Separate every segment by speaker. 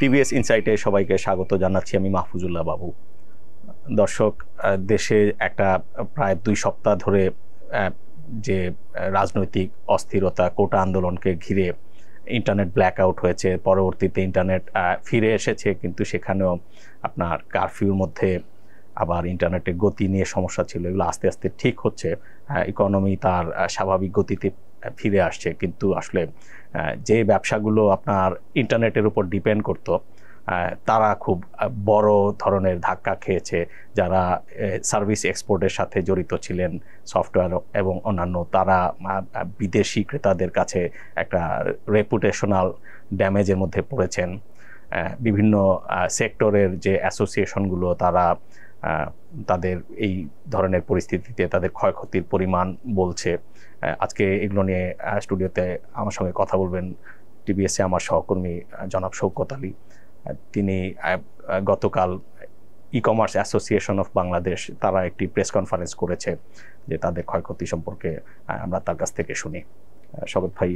Speaker 1: TVS ইনসাইটে সবাইকে স্বাগত জানাচ্ছি। আমি মাহফুজুল্লাহ বাবু। দর্শক, দেশে একটা প্রায় 2 সপ্তাহ ধরে যে রাজনৈতিক অস্থিরতা, কোটা আন্দোলনকে ঘিরে ইন্টারনেট ব্ল্যাকআউট হয়েছে, পরবর্তীতে ইন্টারনেট ফিরে এসেছে, কিন্তু সেখানেও আপনার কারফিউর মধ্যে আবার ইন্টারনেটের গতি নিয়ে সমস্যা ছিল। এগুলো আস্তে আস্তে ঠিক হচ্ছে, ইকোনমি তার স্বাভাবিক গতিতে ফিরে আসছে। কিন্তু আসলে যে ব্যবসাগুলো আপনার ইন্টারনেটের উপর ডিপেন্ড করতো তারা খুব বড় ধরনের ধাক্কা খেয়েছে। যারা সার্ভিস এক্সপোর্টের সাথে জড়িত ছিলেন, সফটওয়্যার এবং অন্যান্য, তারা বিদেশি ক্রেতাদের কাছে একটা রেপুটেশনাল ড্যামেজের মধ্যে পড়েছেন। বিভিন্ন সেক্টরের যে অ্যাসোসিয়েশনগুলো তারা তাদের এই ধরনের পরিস্থিতিতে তাদের ক্ষয়ক্ষতির পরিমাণ বলছে। আজকে এগুলো নিয়ে স্টুডিওতে আমার সঙ্গে কথা বলবেন টিভিএসে আমার সহকর্মী জনাব শৌকত আলী। তিনি গতকাল e commerce association of Bangladesh তারা একটি প্রেস কনফারেন্স করেছে, যে তাদের ক্ষয়ক্ষতি সম্পর্কে আমরা তার কাছ থেকে শুনি। শওকত ভাই,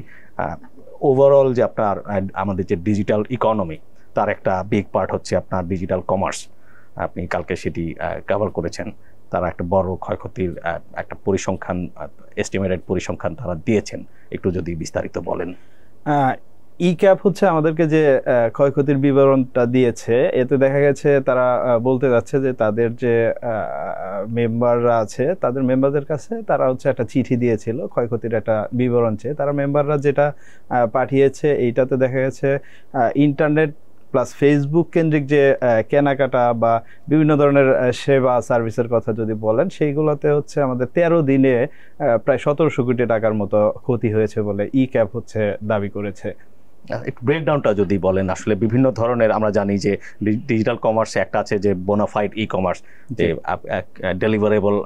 Speaker 1: ওভারঅল যে আপনার আমাদের যে ডিজিটাল ইকোনমি, তার একটা বিগ পার্ট হচ্ছে আপনার ডিজিটাল কমার্স। আপনি কালকে সেটি কভার করেছেন। তারা একটা বড় ক্ষয়ক্ষতির একটা পরিসংখ্যান, এস্টিমেটেড পরিসংখ্যান তারা দিয়েছেন। একটু যদি বিস্তারিত বলেন।
Speaker 2: ই ক্যাপ হচ্ছে আমাদেরকে যে ক্ষয়ক্ষতির বিবরণটা দিয়েছে, এতে দেখা গেছে তারা বলতে যাচ্ছে যে তাদের যে মেম্বাররা আছে, তাদের মেম্বারদের কাছে তারা হচ্ছে একটা চিঠি দিয়েছিল ক্ষয়ক্ষতির একটা বিবরণ চেয়ে। তারা মেম্বাররা যেটা পাঠিয়েছে, এইটাতে দেখা গেছে ইন্টারনেট প্লাস ফেসবুক কেন্দ্রিক যে কেনাকাটা বা বিভিন্ন ধরনের সেবা সার্ভিসের কথা যদি বলেন, সেইগুলোতে হচ্ছে আমাদের 13 দিনে প্রায় 1700 কোটি টাকার মতো ক্ষতি হয়েছে বলে ই ক্যাপ হচ্ছে দাবি করেছে।
Speaker 1: একটু ব্রেকডাউনটা যদি বলেন। আসলে বিভিন্ন ধরনের আমরা জানি যে ডিজিটাল কমার্সে একটা আছে যে বোনাফাইড ই কমার্স, যে ডেলিভারেবল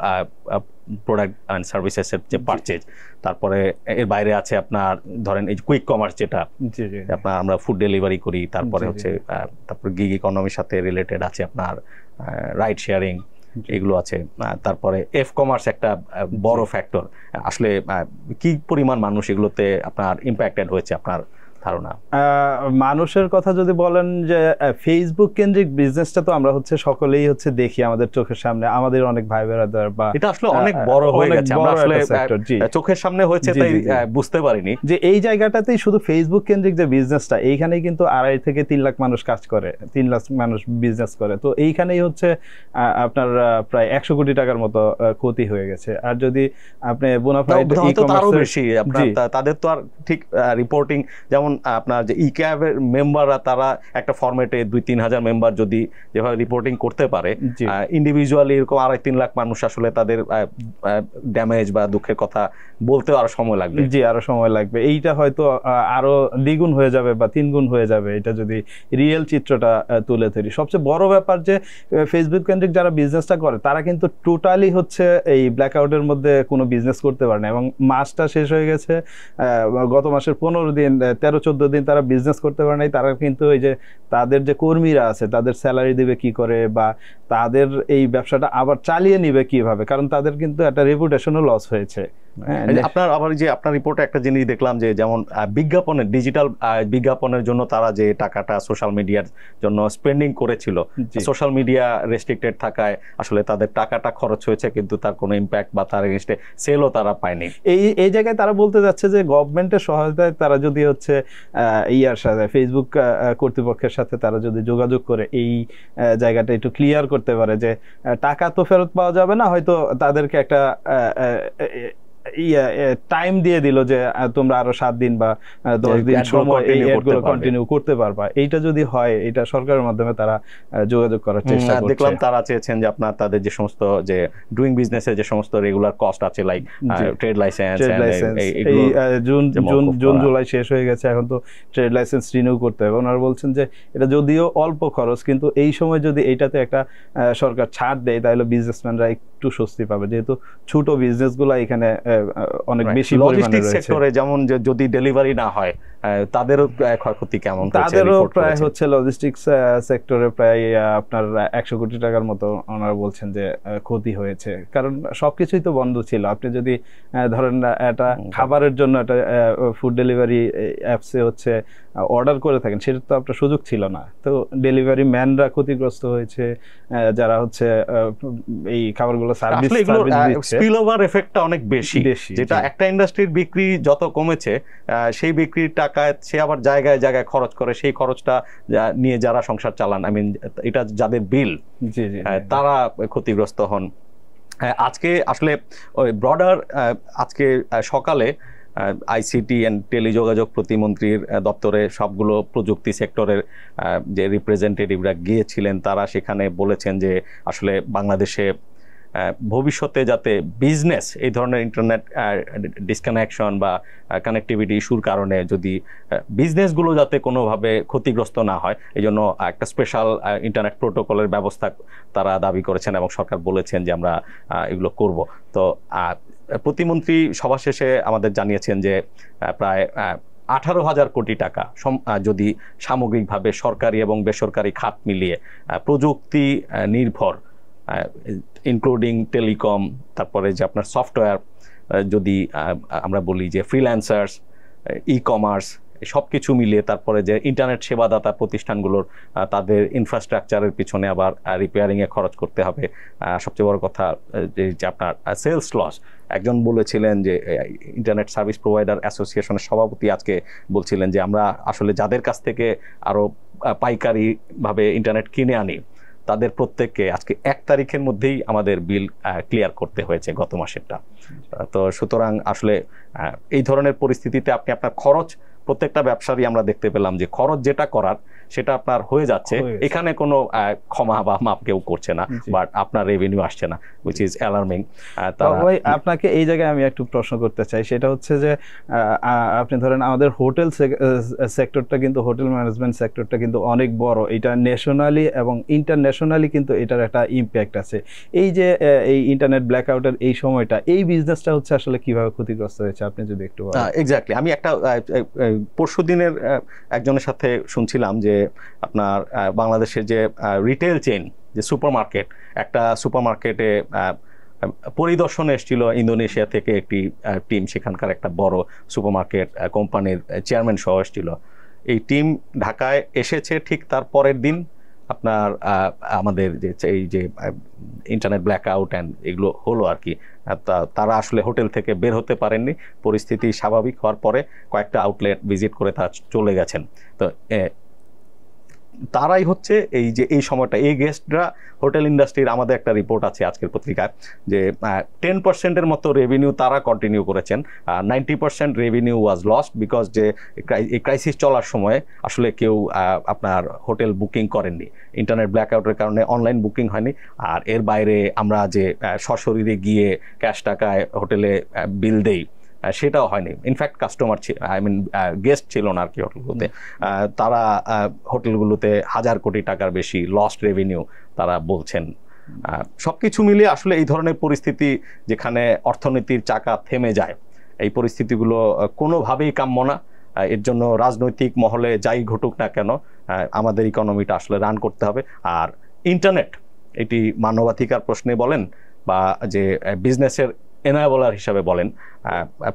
Speaker 1: প্রোডাক্ট অ্যান্ড সার্ভিসেসের যে পারচেজ। তারপরে এর বাইরে আছে আপনার ধরেন এই কুইক কমার্স, যেটা আপনার আমরা ফুড ডেলিভারি করি। তারপরে হচ্ছে তারপর গিগ ইকোনমির সাথে রিলেটেড আছে আপনার রাইড শেয়ারিং, এগুলো আছে। তারপরে এফ কমার্স একটা বড় ফ্যাক্টর। আসলে কি পরিমাণ মানুষ এগুলোতে আপনার ইম্প্যাক্টেড হয়েছে আপনার ধারণা?
Speaker 2: মানুষের কথা যদি বলেন, যে ফেসবুক কেন্দ্রিক বিজনেসটা তো আমরা হচ্ছে সকলেই হচ্ছে দেখি আমাদের চোখের সামনে, আমাদের অনেক ভাই বেরাদার, বা
Speaker 1: এটা আসলে অনেক বড় হয়ে গেছে, আমরা আসলে চোখের সামনে হয়েছে তাই বুঝতে পারিনি যে
Speaker 2: এই জায়গাটাতেই শুধু ফেসবুক কেন্দ্রিক যে বিজনেসটা, এইখানেই কিন্তু 2.5 থেকে 3 লাখ মানুষ কাজ করে, 3 লাখ মানুষ বিজনেস করে। তো এইখানেই হচ্ছে আপনার প্রায় 100 কোটি টাকার মতো ক্ষতি হয়ে গেছে। আর যদি আপনি বোনাফাইড
Speaker 1: তাদের তো আর ঠিক রিপোর্টিং, যেমন আপনার যে ই ক্যাবের মেম্বাররা তারা একটা ফরম্যাটে 2-3 হাজার মেম্বার যদি যেভাবে রিপোর্টিং করতে পারে, ইন্ডিভিজুয়ালি এরকম 2.5-3 লাখ মানুষ আসলে তাদের ড্যামেজ বা দুঃখের কথা বলতে আরো সময় লাগবে।
Speaker 2: জি, আরো সময় লাগবে। এইটা হয়তো আরো দ্বিগুণ হয়ে যাবে বা 3 গুণ হয়ে যাবে, এটা যদি রিয়েল চিত্রটা তুলে ধরি। সবচেয়ে বড় ব্যাপার যে ফেসবুক কেন্দ্রিক যারা বিজনেসটা করে, তারা কিন্তু টোটালি হচ্ছে এই ব্ল্যাকআউটের মধ্যে কোনো বিজনেস করতে পারে না, এবং মাসটা শেষ হয়ে গেছে। গত মাসের 15 দিন 13-14 দিন তারা বিজনেস করতে পারে নাই। তারা কিন্তু এই যে তাদের যে কর্মীরা আছে, তাদের স্যালারি দিবে কি করে, বা তাদের এই ব্যবসাটা আবার চালিয়ে নিবে কিভাবে, কারণ তাদের কিন্তু একটা রেপুটেশনও লস হয়েছে।
Speaker 1: আপনার আবার যে আপনার রিপোর্টে একটা জিনিস দেখলাম, যে যেমন বিজ্ঞাপনের, ডিজিটাল বিজ্ঞাপনের জন্য তারা যে টাকাটা সোশ্যাল মিডিয়ার জন্য স্পেন্ডিং করেছিল, সোশ্যাল মিডিয়া রেস্ট্রিক্টেড থাকায় আসলে তাদের টাকাটা খরচ হয়েছে, কিন্তু তার কোনো ইম্প্যাক্ট বা তার এগেইনস্টে সেলও তারা পায়নি।
Speaker 2: এই জায়গায় তারা বলতে যাচ্ছে যে গভর্নমেন্টের সহায়তায় তারা যদি হচ্ছে ইয়ার সাথে ফেসবুক কর্তৃপক্ষের সাথে তারা যদি যোগাযোগ করে এই জায়গাটা একটু ক্লিয়ার করতে পারে, যে টাকা তো ফেরত পাওয়া যাবে না, হয়তো তাদেরকে একটা টাইম দিয়ে দিল যে তোমরা আরো 7 দিন বা 10 দিন সময় এই অ্যাডগুলো কন্টিনিউ করতে পারবা। এইটা যদি হয়, এটা সরকারের মাধ্যমে তারা যোগাযোগ করার চেষ্টা করছে।
Speaker 1: দেখলাম তারা চেয়েছেন যে আপনার তাদের যে সমস্ত যে ডুইং বিজনেসের যে সমস্ত রেগুলার কস্ট আছে, লাইক ট্রেড লাইসেন্স,
Speaker 2: এই জুন জুলাই শেষ হয়ে গেছে, এখন তো ট্রেড লাইসেন্স রিনিউ করতে হবে। ওনারা বলছেন যে এটা যদিও অল্প খরচ, কিন্তু এই সময় যদি এইটাতে একটা সরকার ছাড় দেয়, তাহলে বিজনেসম্যানরা একটু স্বস্তি পাবে, যেহেতু ছোট বিজনেসগুলো এখানে অনেক বেশি
Speaker 1: লজিস্টিক সেক্টরে, যেমন যদি ডেলিভারি না হয় তাদেরও ক্ষয়ক্ষতি কেমন হয়েছে?
Speaker 2: তাদেরও প্রায় হচ্ছে লজিস্টিক্স সেক্টরে প্রায় আপনার 100 কোটি টাকার মতো ওনারা বলছেন যে ক্ষতি হয়েছে, কারণ সবকিছুই তো বন্ধ ছিল। আপনি যদি ধরেন একটা খাবারের জন্য একটা ফুড ডেলিভারি অ্যাপসে হচ্ছে অর্ডার করে থাকেন, সেটা তো আপনার সুযোগ ছিল না। তো ডেলিভারি ম্যানরা ক্ষতিগ্রস্ত হয়েছে, যারা হচ্ছে এই খাবারগুলো সার্ভিস দিচ্ছে।
Speaker 1: স্পিল ওভার এফেক্টটা অনেক বেশি, যেটা একটা ইন্ডাস্ট্রির বিক্রি যত কমেছে সেই বিক্রির টাকায় সে আবার জায়গায় জায়গায় খরচ করে, সেই খরচটা নিয়ে যারা সংসার চালান, আই মিন এটা যাদের বিল, তারা ক্ষতিগ্রস্ত হন। আজকে আসলে ওই ব্রডার আজকে সকালে আইসিটি অ্যান্ড টেলিযোগাযোগ প্রতিমন্ত্রীর দপ্তরে সবগুলো প্রযুক্তি সেক্টরের যে রিপ্রেজেন্টেটিভরা গিয়েছিলেন, তারা সেখানে বলেছেন যে আসলে বাংলাদেশে ভবিষ্যতে যাতে বিজনেস এই ধরনের ইন্টারনেট ডিসকানেকশন বা কানেক্টিভিটি ইস্যুর কারণে যদি বিজনেসগুলো যাতে কোনোভাবে ক্ষতিগ্রস্ত না হয়, এই জন্য একটা স্পেশাল ইন্টারনেট প্রোটোকলের ব্যবস্থা তারা দাবি করেছেন এবং সরকার বলেছেন যে আমরা এগুলো করব। তো প্রতিমন্ত্রী সভা শেষে আমাদের জানিয়েছেন যে প্রায় 18,000 কোটি টাকা যদি সামগ্রিকভাবে সরকারি এবং বেসরকারি খাত মিলিয়ে প্রযুক্তি নির্ভর, ইনক্লুডিং টেলিকম, তারপরে যে আপনার সফটওয়্যার, যদি আমরা বলি যে ফ্রিল্যান্সার্স, ই কমার্স, সব কিছু মিলিয়ে, তারপরে যে ইন্টারনেট সেবাদাতা প্রতিষ্ঠানগুলোর তাদের ইনফ্রাস্ট্রাকচারের পিছনে আবার রিপেয়ারিংয়ে খরচ করতে হবে। সবচেয়ে বড় কথা যে আপনার সেলস লস, একজন বলেছিলেন যে ইন্টারনেট সার্ভিস প্রোভাইডার অ্যাসোসিয়েশনের সভাপতি আজকে বলছিলেন যে আমরা আসলে যাদের কাছ থেকে আরও পাইকারিভাবে ইন্টারনেট কিনে আনি, তাদের প্রত্যেককে আজকে 1 তারিখের মধ্যেই আমাদের বিল ক্লিয়ার করতে হয়েছে গত মাসেরটা। তো সুতরাং আসলে এই ধরনের পরিস্থিতিতে আপনি আপনার খরচ, প্রত্যেকটা ব্যবসারই আমরা দেখতে পেলাম যে খরচ যেটা করার সেটা আপনার হয়ে যাচ্ছে, এখানে কোনো ক্ষমা বা মাপ কেউ করছে না, বাট আপনার রেভিনিউ আসছে না, হুইচ ইজ অ্যালার্মিং।
Speaker 2: আপনাকে এই জায়গায় আমি একটু প্রশ্ন করতে চাই, সেটা হচ্ছে যে আপনি ধরেন আমাদের হোটেল সেক্টরটা কিন্তু, হোটেল ম্যানেজমেন্ট সেক্টরটা কিন্তু অনেক বড়, এটা ন্যাশনালি এবং ইন্টারন্যাশনালি কিন্তু এটার একটা ইম্প্যাক্ট আছে। এই যে এই ইন্টারনেট ব্ল্যাকআউটের এই সময়টা, এই বিজনেসটা হচ্ছে আসলে কিভাবে ক্ষতিগ্রস্ত হয়েছে আপনি যদি একটু।
Speaker 1: এক্স্যাক্টলি, আমি একটা পরশুদিনের একজনের সাথে শুনছিলাম যে আপনার বাংলাদেশের যে রিটেল চেইন, যে সুপারমার্কেট, একটা সুপারমার্কেটে পরিদর্শনে এসেছিল ইন্দোনেশিয়া থেকে একটি টিম, সেখানকার একটা বড় সুপারমার্কেট কোম্পানির চেয়ারম্যান সহ এসেছিল। এই টিম ঢাকায় এসেছে, ঠিক তার পরের দিন আপনার আমাদের যে এই যে ইন্টারনেট ব্ল্যাকআউট অ্যান্ড এগুলো হলো আর কি, তারা আসলে হোটেল থেকে বের হতে পারেননি। পরিস্থিতি স্বাভাবিক হওয়ার পরে কয়েকটা আউটলেট ভিজিট করে তারা চলে গেছেন। তো তারাই হচ্ছে এই যে এই সময়টা, এই গেস্টরা হোটেল ইন্ডাস্ট্রির, আমাদের একটা রিপোর্ট আছে আজকের পত্রিকায় যে 10%-এর মতো রেভিনিউ তারা কন্টিনিউ করেছেন, 90% রেভিনিউ ওয়াজ লস্ট, বিকজ যে এই ক্রাইসিস চলার সময় আসলে কেউ আপনার হোটেল বুকিং করেননি, ইন্টারনেট ব্ল্যাকআউটের কারণে অনলাইন বুকিং হয়নি। আর এর বাইরে আমরা যে সশরীরে গিয়ে ক্যাশ টাকায় হোটেলে বিল দেই, সেটাও হয়নি। In fact customer, I mean guest ছিল না আর কি হোটেলগুলোতে। তারা হোটেলগুলোতে 1,000 কোটি টাকার বেশি লস্ট রেভিনিউ তারা বলছেন। সবকিছু মিলিয়ে আসলে এই ধরনের পরিস্থিতি, যেখানে অর্থনীতির চাকা থেমে যায়, এই পরিস্থিতিগুলো কোনোভাবেই কাম্য না। এর জন্য রাজনৈতিক মহলে যাই ঘটুক না কেন, আমাদের ইকোনমিটা আসলে রান করতে হবে। আর ইন্টারনেট, এটি মানবাধিকার প্রশ্নে বলেন বা যে বিজনেসের এনাবলার হিসাবে বলেন,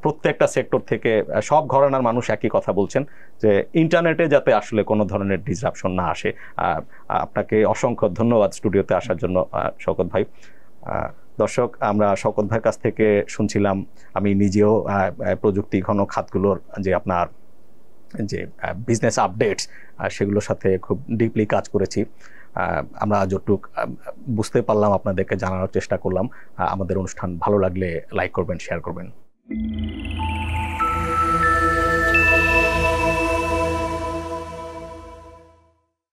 Speaker 1: প্রত্যেকটা সেক্টর থেকে সব ঘরানার মানুষ একই কথা বলছেন যে ইন্টারনেটে যাতে আসলে কোনো ধরনের ডিসরাপশন না আসে। আপনাকে অসংখ্য ধন্যবাদ স্টুডিওতে আসার জন্য শওকত ভাই। দর্শক, আমরা শওকত ভাইয়ের কাছ থেকে শুনছিলাম, আমি নিজেও প্রযুক্তি ঘন খাতগুলোর যে আপনার যে বিজনেস আপডেটস, সেগুলোর সাথে খুব ডিপলি কাজ করেছি। আমরা যতটুকু বুঝতে পারলাম আপনাদেরকে জানানোর চেষ্টা করলাম। আমাদের অনুষ্ঠান ভালো লাগলে লাইক করবেন, শেয়ার করবেন।